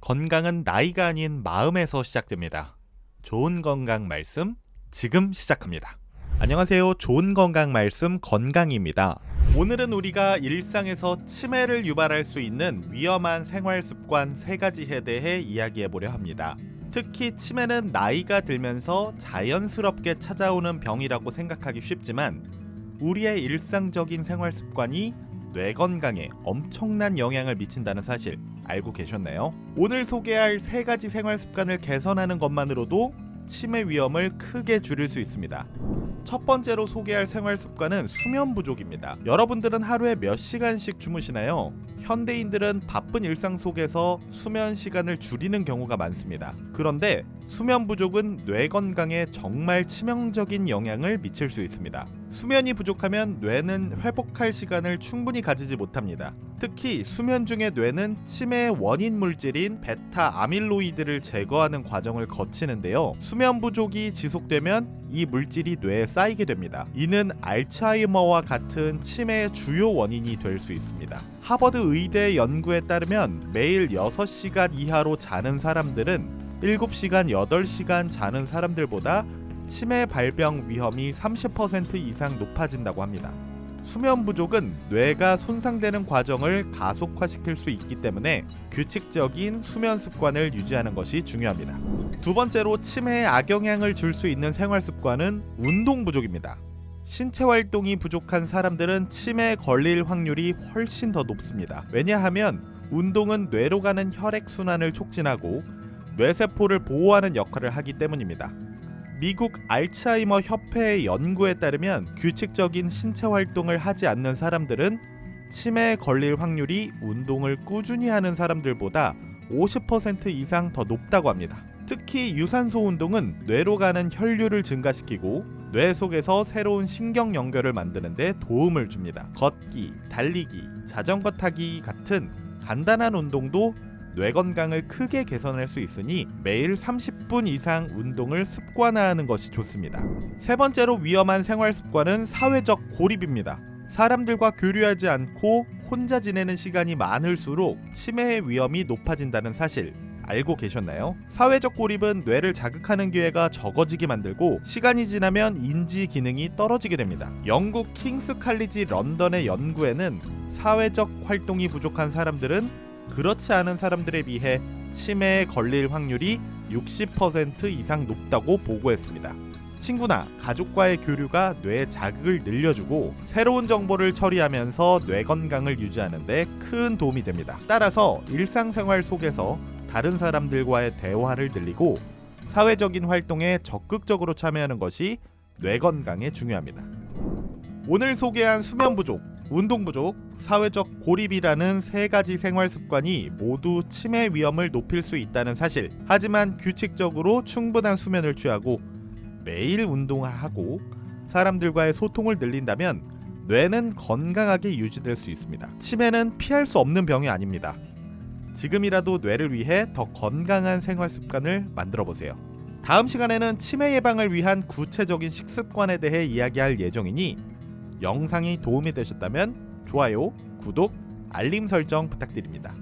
건강은 나이가 아닌 마음에서 시작됩니다. 좋은 건강 말씀 지금 시작합니다. 안녕하세요. 좋은 건강 말씀 건강입니다. 오늘은 우리가 일상에서 치매를 유발할 수 있는 위험한 생활 습관 3가지에 대해 이야기해 보려 합니다. 특히 치매는 나이가 들면서 자연스럽게 찾아오는 병이라고 생각하기 쉽지만 우리의 일상적인 생활 습관이 뇌 건강에 엄청난 영향을 미친다는 사실 알고 계셨나요? 오늘 소개할 3가지 생활 습관을 개선하는 것만으로도 치매 위험을 크게 줄일 수 있습니다. 첫 번째로 소개할 생활 습관은 수면 부족입니다. 여러분들은 하루에 몇 시간씩 주무시나요? 현대인들은 바쁜 일상 속에서 수면 시간을 줄이는 경우가 많습니다. 그런데 수면 부족은 뇌 건강에 정말 치명적인 영향을 미칠 수 있습니다. 수면이 부족하면 뇌는 회복할 시간을 충분히 가지지 못합니다. 특히 수면 중에 뇌는 치매의 원인 물질인 베타 아밀로이드를 제거하는 과정을 거치는데요. 수면 부족이 지속되면 이 물질이 뇌에 쌓이게 됩니다. 이는 알츠하이머와 같은 치매의 주요 원인이 될 수 있습니다. 하버드 의대 연구에 따르면 매일 6시간 이하로 자는 사람들은 7시간, 8시간 자는 사람들보다 치매 발병 위험이 30% 이상 높아진다고 합니다. 수면 부족은 뇌가 손상되는 과정을 가속화시킬 수 있기 때문에 규칙적인 수면 습관을 유지하는 것이 중요합니다. 두 번째로 치매에 악영향을 줄 수 있는 생활 습관은 운동 부족입니다. 신체 활동이 부족한 사람들은 치매에 걸릴 확률이 훨씬 더 높습니다. 왜냐하면 운동은 뇌로 가는 혈액 순환을 촉진하고 뇌세포를 보호하는 역할을 하기 때문입니다. 미국 알츠하이머 협회의 연구에 따르면 규칙적인 신체 활동을 하지 않는 사람들은 치매에 걸릴 확률이 운동을 꾸준히 하는 사람들보다 50% 이상 더 높다고 합니다. 특히 유산소 운동은 뇌로 가는 혈류를 증가시키고 뇌 속에서 새로운 신경 연결을 만드는 데 도움을 줍니다. 걷기, 달리기, 자전거 타기 같은 간단한 운동도 뇌 건강을 크게 개선할 수 있으니 매일 30분 이상 운동을 습관화하는 것이 좋습니다. 세 번째로 위험한 생활 습관은 사회적 고립입니다. 사람들과 교류하지 않고 혼자 지내는 시간이 많을수록 치매의 위험이 높아진다는 사실 알고 계셨나요? 사회적 고립은 뇌를 자극하는 기회가 적어지게 만들고 시간이 지나면 인지 기능이 떨어지게 됩니다. 영국 킹스 칼리지 런던의 연구에는 사회적 활동이 부족한 사람들은 그렇지 않은 사람들에 비해 치매에 걸릴 확률이 60% 이상 높다고 보고했습니다. 친구나 가족과의 교류가 뇌 자극을 늘려주고 새로운 정보를 처리하면서 뇌 건강을 유지하는 데 큰 도움이 됩니다. 따라서 일상생활 속에서 다른 사람들과의 대화를 늘리고 사회적인 활동에 적극적으로 참여하는 것이 뇌 건강에 중요합니다. 오늘 소개한 수면 부족, 운동 부족, 사회적 고립이라는 3가지 생활 습관이 모두 치매 위험을 높일 수 있다는 사실. 하지만 규칙적으로 충분한 수면을 취하고 매일 운동하고 사람들과의 소통을 늘린다면 뇌는 건강하게 유지될 수 있습니다. 치매는 피할 수 없는 병이 아닙니다. 지금이라도 뇌를 위해 더 건강한 생활 습관을 만들어 보세요. 다음 시간에는 치매 예방을 위한 구체적인 식습관에 대해 이야기할 예정이니 영상이 도움이 되셨다면 좋아요, 구독, 알림 설정 부탁드립니다.